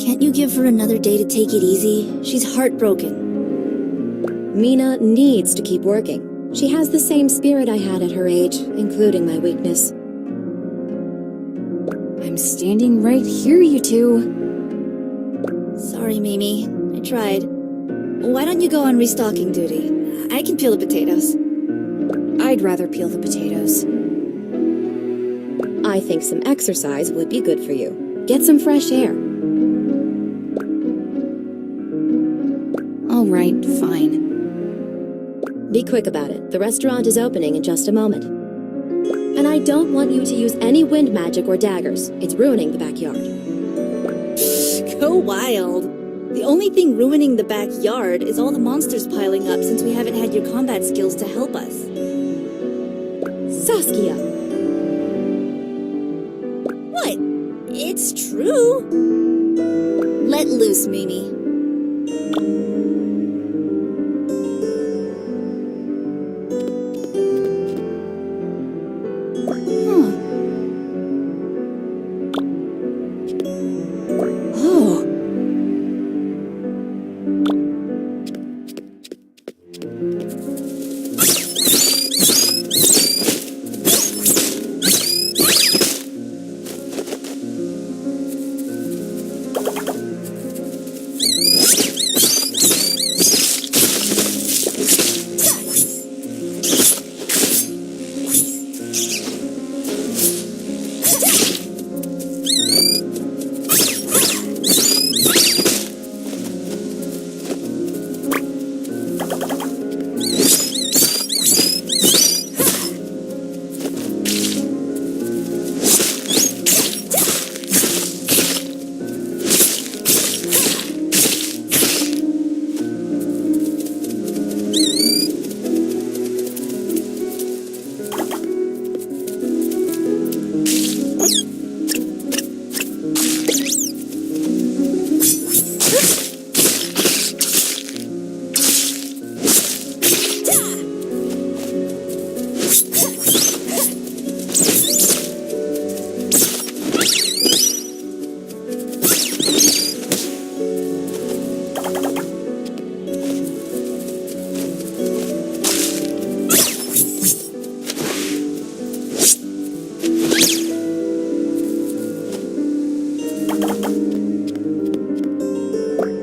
Can't you give her another day to take it easy? She's heartbroken. Mina needs to keep working. She has the same spirit I had at her age, including my weakness. I'm standing right here, you two. Sorry, Mimi. I tried. Why don't you go on restocking duty? I can peel the potatoes. I'd rather peel the potatoes. I think some exercise would be good for you. Get some fresh air. All right, fine. Be quick about it. The restaurant is opening in just a moment. And I don't want you to use any wind magic or daggers. It's ruining the backyard. Go wild. The only thing ruining the backyard is all the monsters piling up since we haven't had your combat skills to help us. Saskia! What? It's true. Let loose, Mimi.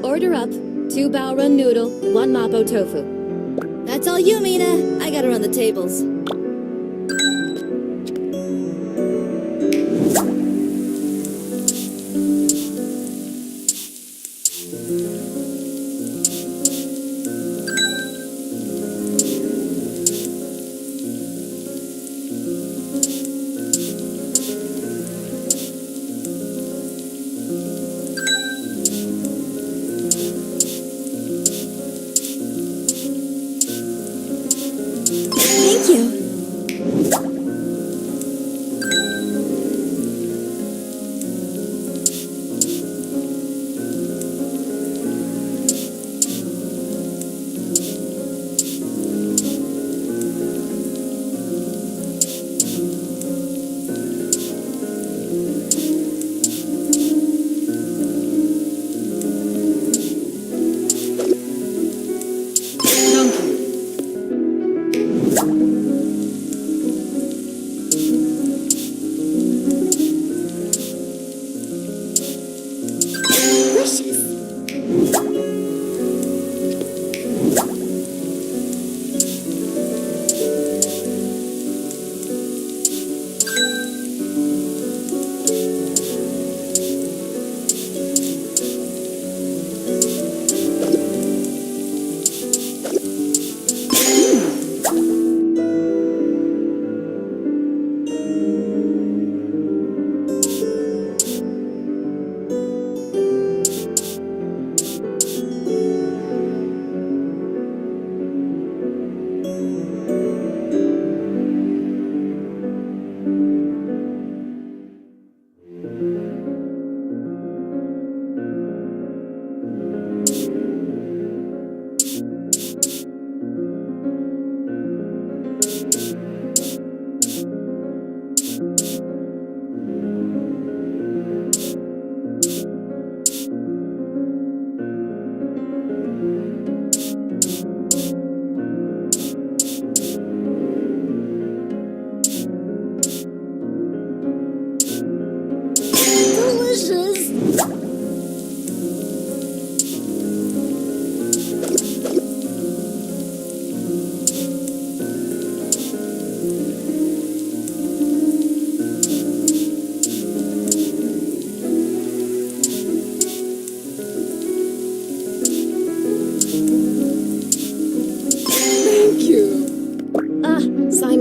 Order up. 2 bao run noodle, 1 mapo tofu. That's all you, Mina. I gotta run the tables. Thank you.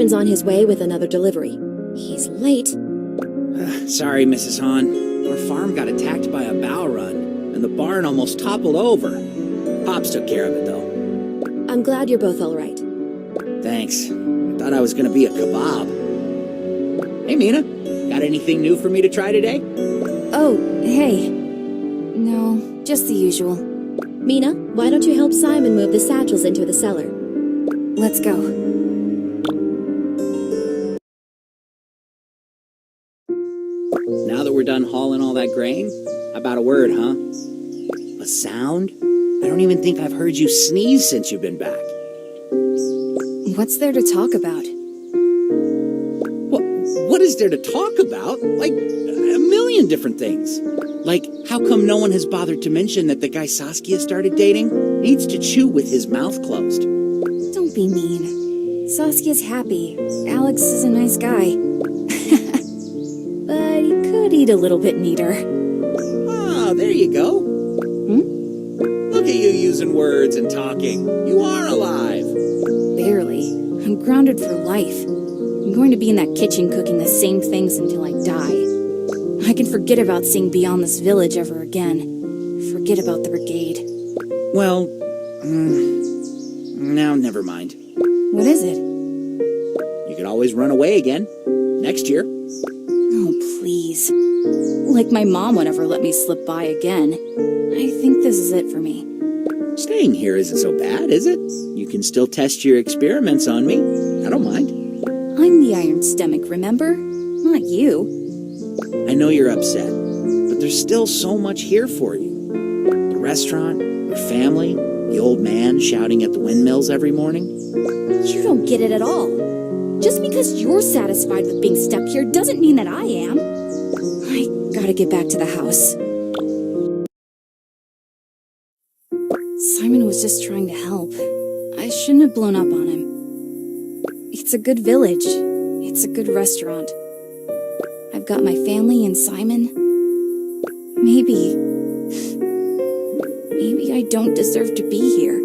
Simon's on his way with another delivery. He's late. Sorry, Mrs. Hahn. Our farm got attacked by a bow run, and the barn almost toppled over. Pops took care of it, though. I'm glad you're both all right. Thanks. I thought I was gonna be a kebab. Hey, Mina. Got anything new for me to try today? Oh, hey. No, just the usual. Mina, why don't you help Simon move the satchels into the cellar? Let's go. Now that we're done hauling all that grain, how about a word, huh? A sound? I don't even think I've heard you sneeze since you've been back. What's there to talk about? What is there to talk about? Like, a million different things. Like, how come no one has bothered to mention that the guy Saskia started dating needs to chew with his mouth closed? Don't be mean. Saskia's happy. Alex is a nice guy. But he could eat a little bit neater. Ah, there you go. Look at you using words and talking. You are alive. Barely. I'm grounded for life. I'm going to be in that kitchen cooking the same things until I die. I can forget about seeing beyond this village ever again. Forget about the brigade. Well, now never mind. What is it? You could always run away again. Next year. Oh, please. Like my mom would ever let me slip by again. I think this is it for me. Staying here isn't so bad, is it? You can still test your experiments on me. I don't mind. I'm the iron stomach, remember? Not you. I know you're upset, but there's still so much here for you. The restaurant, your family, the old man shouting at the windmills every morning. You don't get it at all. Just because you're satisfied with being stuck here doesn't mean that I am. I gotta get back to the house. Simon was just trying to help. I shouldn't have blown up on him. It's a good village. It's a good restaurant. I've got my family and Simon. Maybe I don't deserve to be here.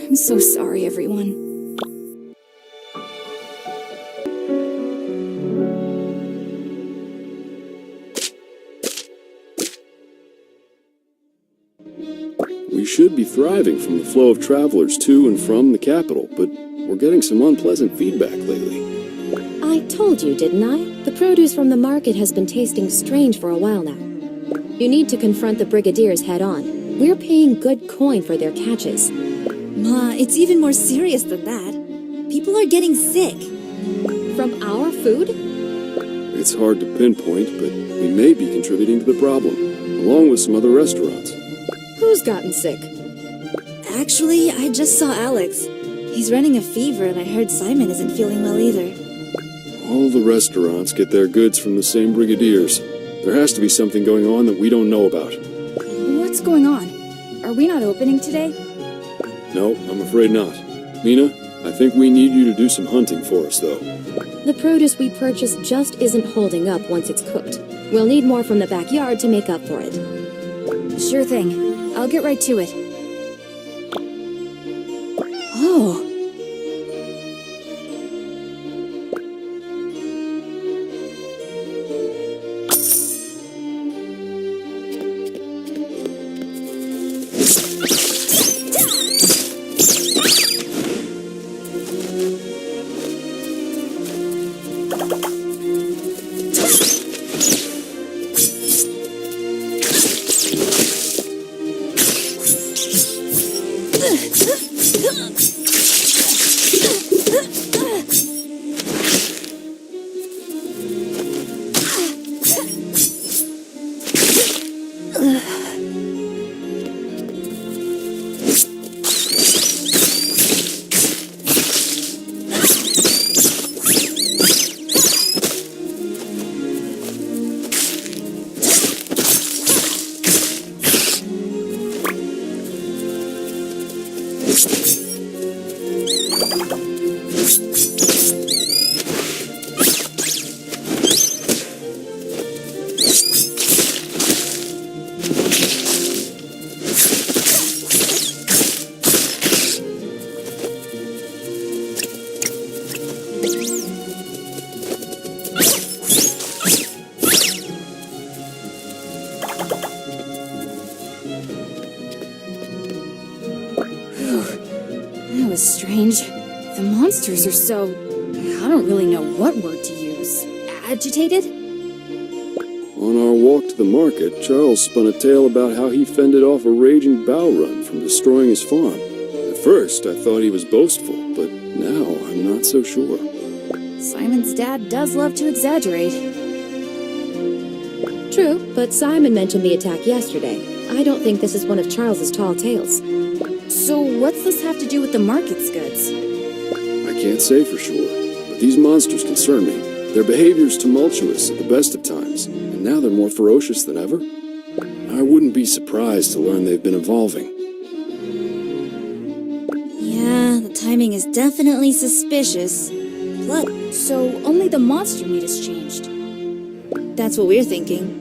I'm so sorry, everyone. We should be thriving from the flow of travelers to and from the capital, but we're getting some unpleasant feedback lately. I told you, didn't I? The produce from the market has been tasting strange for a while now. You need to confront the Brigadiers head-on. We're paying good coin for their catches. Ma, it's even more serious than that. People are getting sick. From our food? It's hard to pinpoint, but we may be contributing to the problem, along with some other restaurants. Who's gotten sick? Actually, I just saw Alex. He's running a fever, and I heard Simon isn't feeling well either. All the restaurants get their goods from the same Brigadiers. There has to be something going on that we don't know about. What's going on? Are we not opening today? No, I'm afraid not. Mina, I think we need you to do some hunting for us, though. The produce we purchased just isn't holding up once it's cooked. We'll need more from the backyard to make up for it. Sure thing. I'll get right to it. Oh. was strange. The monsters are so... I don't really know what word to use. Agitated? On our walk to the market, Charles spun a tale about how he fended off a raging bow run from destroying his farm. At first, I thought he was boastful, but now I'm not so sure. Simon's dad does love to exaggerate. True, but Simon mentioned the attack yesterday. I don't think this is one of Charles's tall tales. So what's this have to do with the market's goods? I can't say for sure, but these monsters concern me. Their behavior's tumultuous at the best of times, and now they're more ferocious than ever. I wouldn't be surprised to learn they've been evolving. Yeah, the timing is definitely suspicious. Plus, So only the monster meat has changed. that's what we're thinking.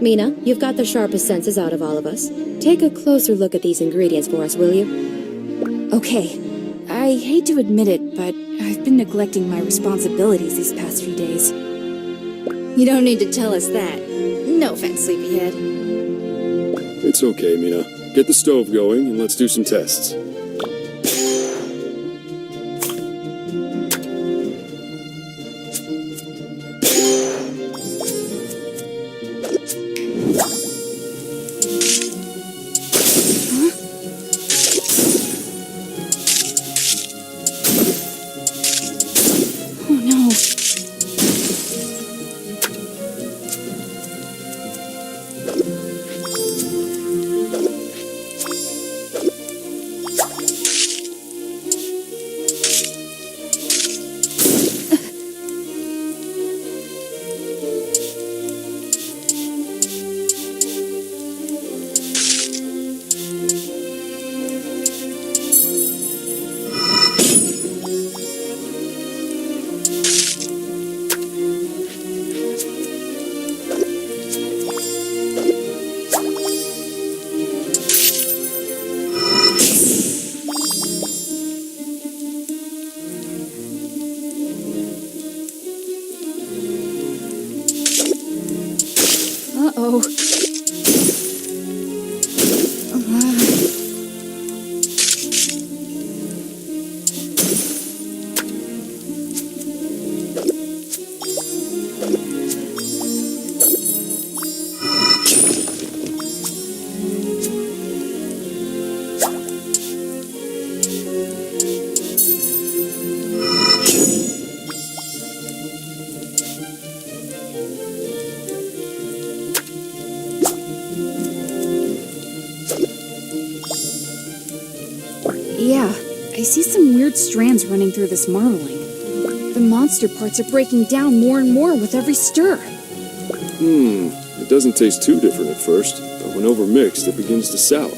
Mina, you've got the sharpest senses out of all of us. Take a closer look at these ingredients for us, will you? Okay, I hate to admit it, but I've been neglecting my responsibilities these past few days. You don't need to tell us that. No offense, sleepyhead. It's okay, Mina. Get the stove going and let's do some tests. Oh no. Uh-oh. Yeah, I see some weird strands running through this marbling. The monster parts are breaking down more and more with every stir. It doesn't taste too different at first, but when overmixed, it begins to sour.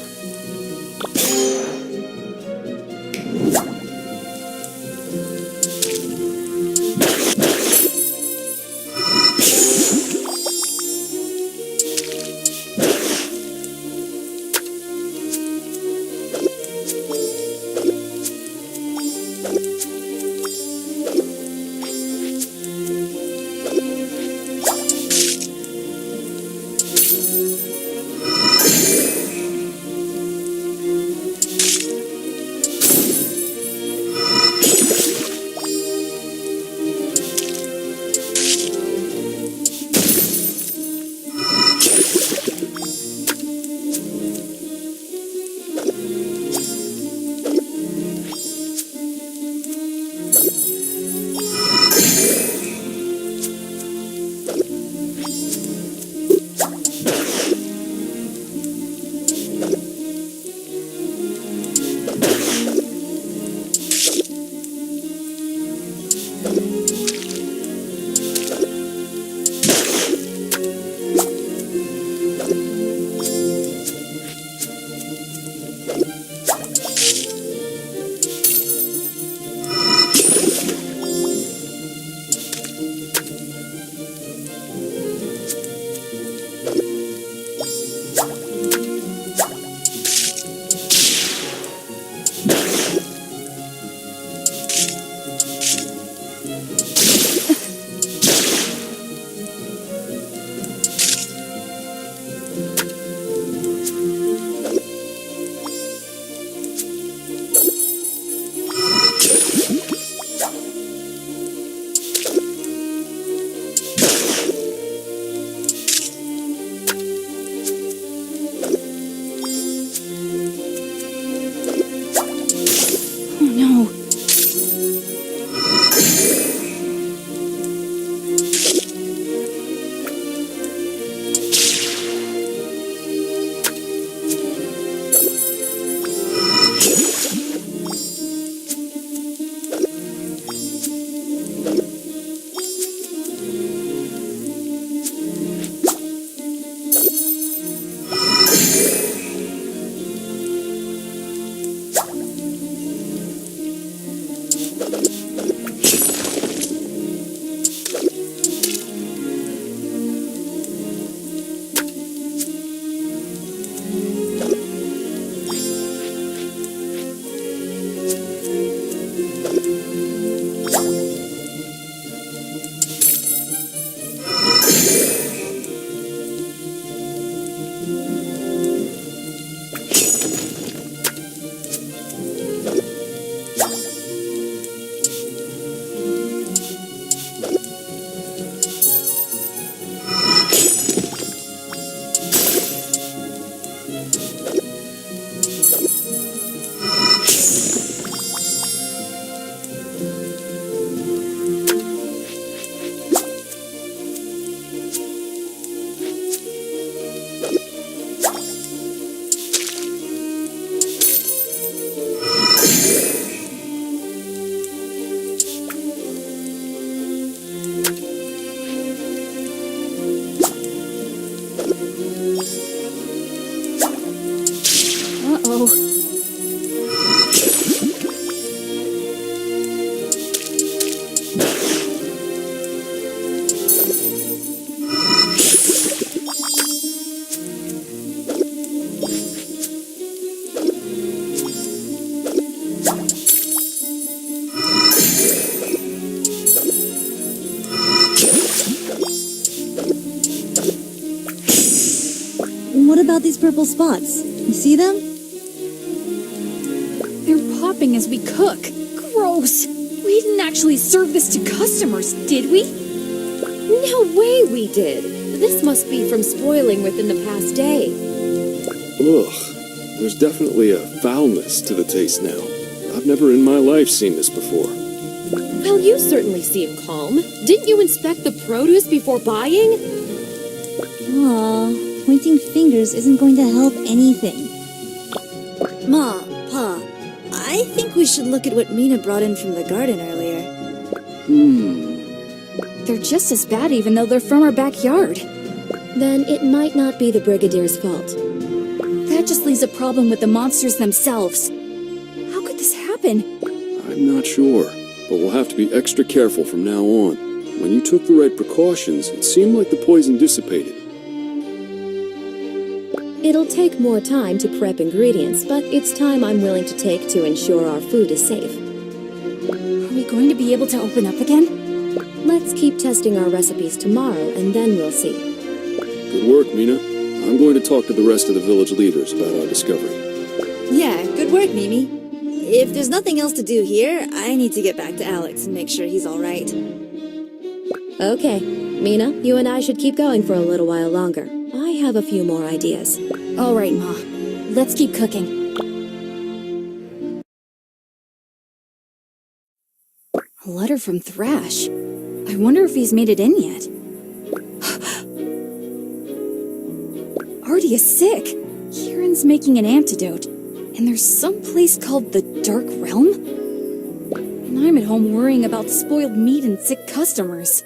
Uh-oh. What about these purple spots? You see them? They're popping as we cook. Gross! We didn't actually serve this to customers, did we? No way we did. This must be from spoiling within the past day. Ugh, there's definitely a foulness to the taste now. I've never in my life seen this before. Well, you certainly seem calm. Didn't you inspect the produce before buying? Aw, pointing fingers isn't going to help anything. Ma, Pa, I think we should look at what Mina brought in from the garden earlier. They're just as bad even though they're from our backyard. Then it might not be the Brigadier's fault. That just leaves a problem with the monsters themselves. How could this happen? I'm not sure, but we'll have to be extra careful from now on. When you took the right precautions, it seemed like the poison dissipated. It'll take more time to prep ingredients, but it's time I'm willing to take to ensure our food is safe. Are we going to be able to open up again? Let's keep testing our recipes tomorrow, and then we'll see. Good work, Mina. I'm going to talk to the rest of the village leaders about our discovery. Yeah, good work, Mimi. If there's nothing else to do here, I need to get back to Alex and make sure he's alright. Okay, Mina, you and I should keep going for a little while longer. I have a few more ideas. All right, Ma. Let's keep cooking. A letter from Thrash. I wonder if he's made it in yet. Artie is sick. Kieran's making an antidote. And there's some place called the Dark Realm? And I'm at home worrying about spoiled meat and sick customers.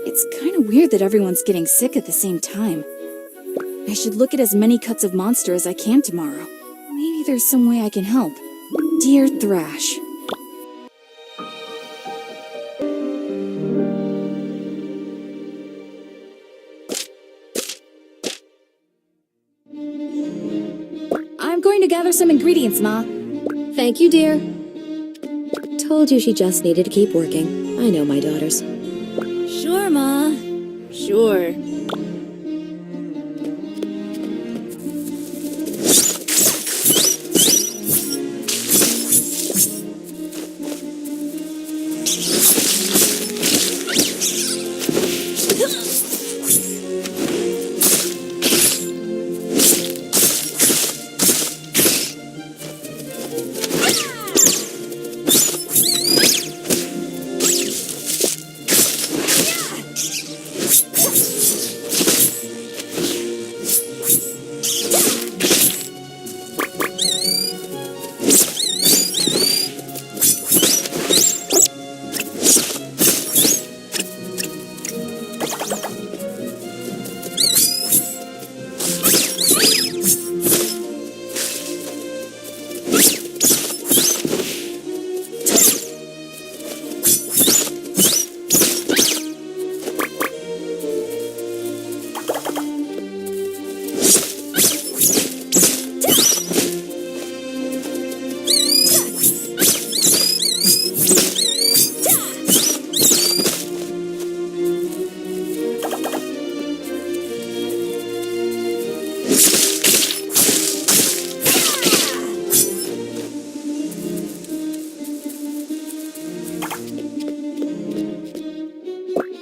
It's kind of weird that everyone's getting sick at the same time. I should look at as many cuts of monster as I can tomorrow. Maybe there's some way I can help. Dear Thrash. I'm going to gather some ingredients, Ma. Thank you, dear. Told you she just needed to keep working. I know my daughters. Sure, Ma. Sure.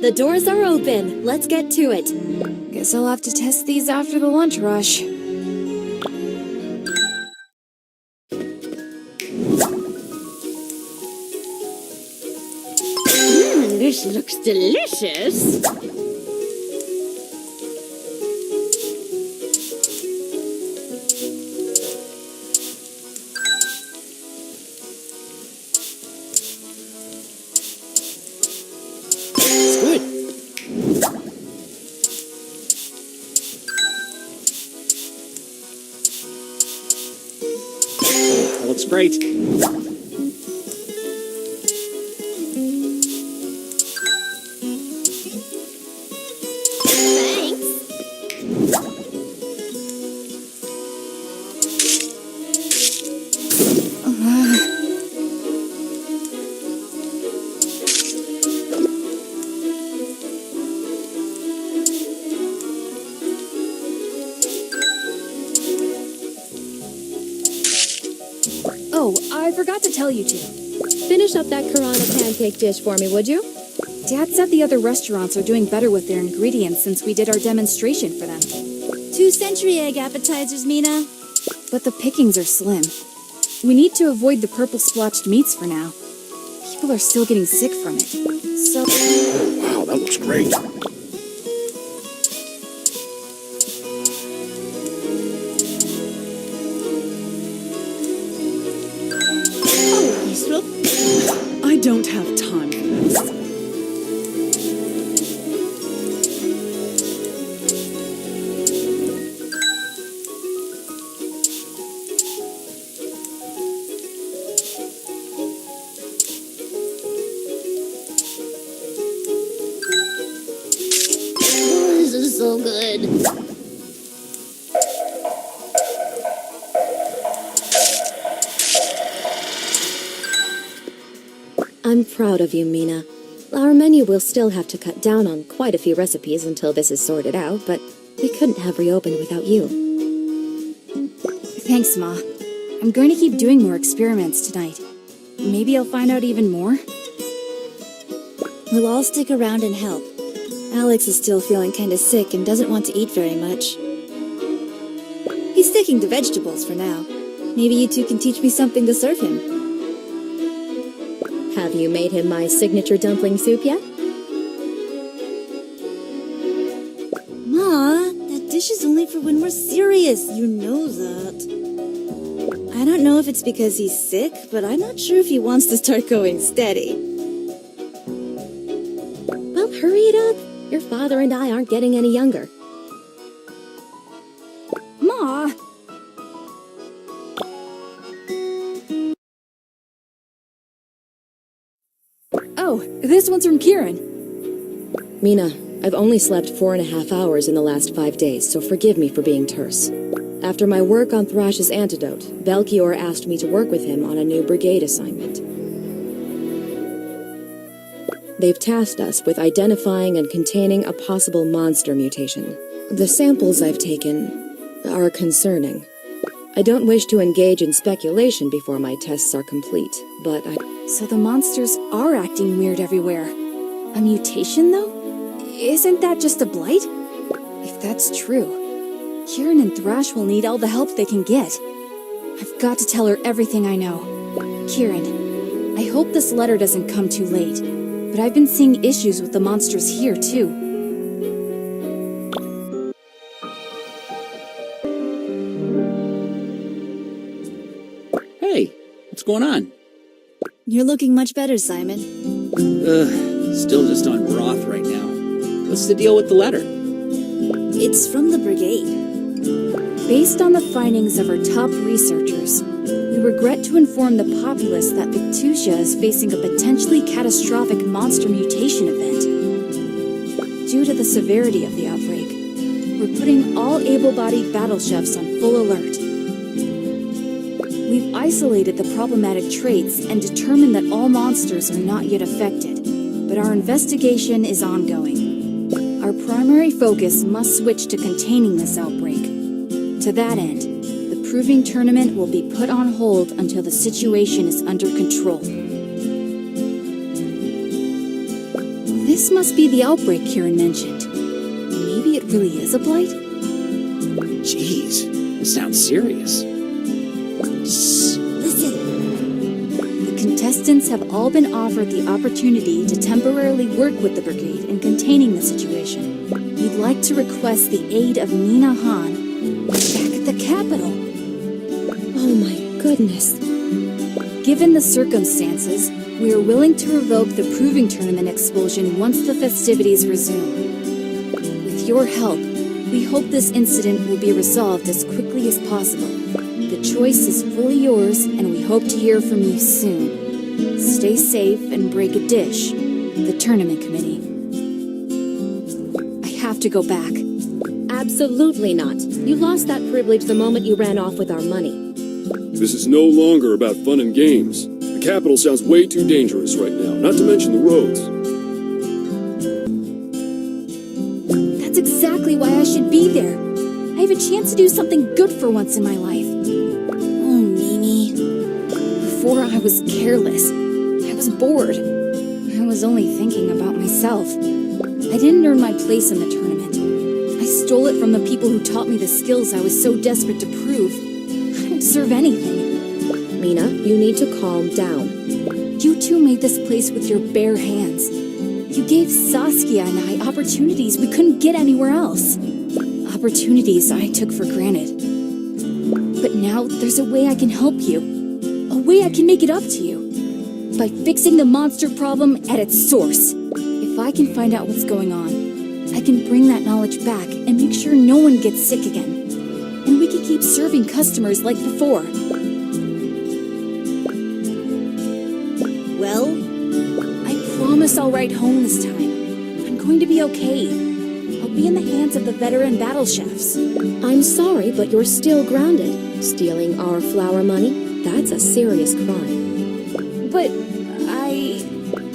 The doors are open. Let's get to it. Guess I'll have to test these after the lunch rush. This looks delicious. looks great. Oh, I forgot to tell you two. Finish up that Karana pancake dish for me, would you? Dad said the other restaurants are doing better with their ingredients since we did our demonstration for them. 2 century egg appetizers, Mina. But the pickings are slim. We need to avoid the purple splotched meats for now. People are still getting sick from it. So... Oh, wow, that looks great. I don't have time for this. Oh, this is so good. I'm proud of you, Mina. Our menu will still have to cut down on quite a few recipes until this is sorted out, but we couldn't have reopened without you. Thanks, Ma. I'm going to keep doing more experiments tonight. Maybe I'll find out even more. We'll all stick around and help. Alex is still feeling kinda sick and doesn't want to eat very much. He's sticking to vegetables for now. Maybe you two can teach me something to serve him. Have you made him my signature dumpling soup yet? Ma, that dish is only for when we're serious. You know that. I don't know if it's because he's sick, but I'm not sure if he wants to start going steady. Well, hurry it up. Your father and I aren't getting any younger. Ma! Oh, this one's from Kieran. Mina, I've only slept 4.5 hours in the last 5 days, so forgive me for being terse. After my work on Thrash's antidote, Belchior asked me to work with him on a new brigade assignment. They've tasked us with identifying and containing a possible monster mutation. The samples I've taken are concerning. I don't wish to engage in speculation before my tests are complete, but So the monsters are acting weird everywhere. A mutation, though? Isn't that just a blight? If that's true, Kieran and Thrash will need all the help they can get. I've got to tell her everything I know. Kieran, I hope this letter doesn't come too late, but I've been seeing issues with the monsters here, too. Hey, what's going on? You're looking much better, Simon. Still just on broth right now. What's the deal with the letter? It's from the brigade. Based on the findings of our top researchers, we regret to inform the populace that Victusia is facing a potentially catastrophic monster mutation event. Due to the severity of the outbreak, we're putting all able-bodied battle chefs on full alert. We've isolated the problematic traits and determined that all monsters are not yet affected, but our investigation is ongoing. Our primary focus must switch to containing this outbreak. To that end, the proving tournament will be put on hold until the situation is under control. This must be the outbreak Kieran mentioned. Maybe it really is a blight? Jeez, this sounds serious. Shh, listen. The contestants have all been offered the opportunity to temporarily work with the brigade in containing the situation. We'd like to request the aid of Mina Han back at the capital. oh my goodness. Given the circumstances, we are willing to revoke the proving tournament expulsion once the festivities resume. With your help, we hope this incident will be resolved as quickly as possible. The choice is fully yours, and we hope to hear from you soon. Stay safe and break a dish. The tournament committee. I have to go back. Absolutely not. You lost that privilege the moment you ran off with our money. This is no longer about fun and games. The capital sounds way too dangerous right now, not to mention the roads. That's exactly why I should be there. I have a chance to do something good for once in my life. Oh, Mimi. Before I was careless. I was bored. I was only thinking about myself. I didn't earn my place in the tournament. I stole it from the people who taught me the skills I was so desperate to prove. I don't deserve anything. Mina, you need to calm down. You two made this place with your bare hands. You gave Saskia and I opportunities we couldn't get anywhere else. Opportunities I took for granted. But now there's a way I can help you. A way I can make it up to you. By fixing the monster problem at its source. If I can find out what's going on, I can bring that knowledge back and make sure no one gets sick again. And we can keep serving customers like before. Well? I promise I'll write home this time. I'm going to be okay. I'll be in the hands of the veteran battle chefs. I'm sorry, but you're still grounded. Stealing our flour money? That's a serious crime. But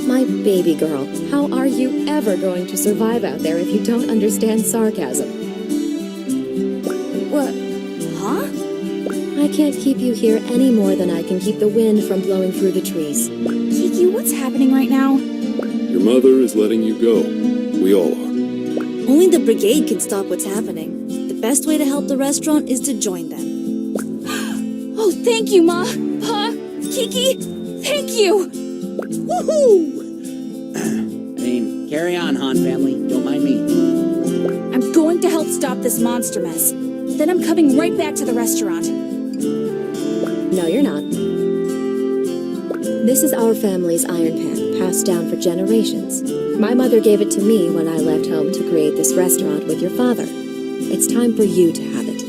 My baby girl, how are you ever going to survive out there if you don't understand sarcasm? What? Huh? I can't keep you here any more than I can keep the wind from blowing through the trees. Kiki, what's happening right now? Your mother is letting you go. We all are. Only the brigade can stop what's happening. The best way to help the restaurant is to join them. Oh, thank you, Ma! Pa! Kiki! Thank you! Woohoo! Carry on, Han family. Don't mind me. I'm going to help stop this monster mess. Then I'm coming right back to the restaurant. No, you're not. This is our family's iron pan, passed down for generations. My mother gave it to me when I left home to create this restaurant with your father. It's time for you to have it.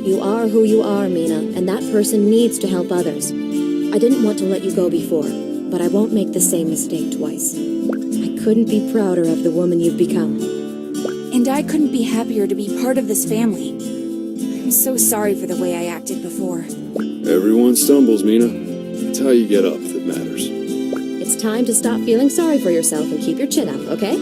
You are who you are, Mina, and that person needs to help others. I didn't want to let you go before, but I won't make the same mistake twice. I couldn't be prouder of the woman you've become. And I couldn't be happier to be part of this family. I'm so sorry for the way I acted before. Everyone stumbles, Mina. It's how you get up that matters. It's time to stop feeling sorry for yourself and keep your chin up, okay?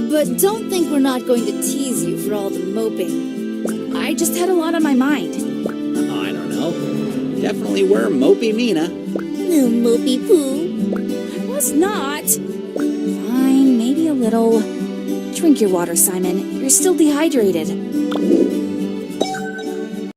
But don't think we're not going to tease you for all the moping. I just had a lot on my mind. Oh, I don't know. Definitely were mopey Mina. No mopey poo. I was not. Fine, maybe a little. Drink your water, Simon. You're still dehydrated.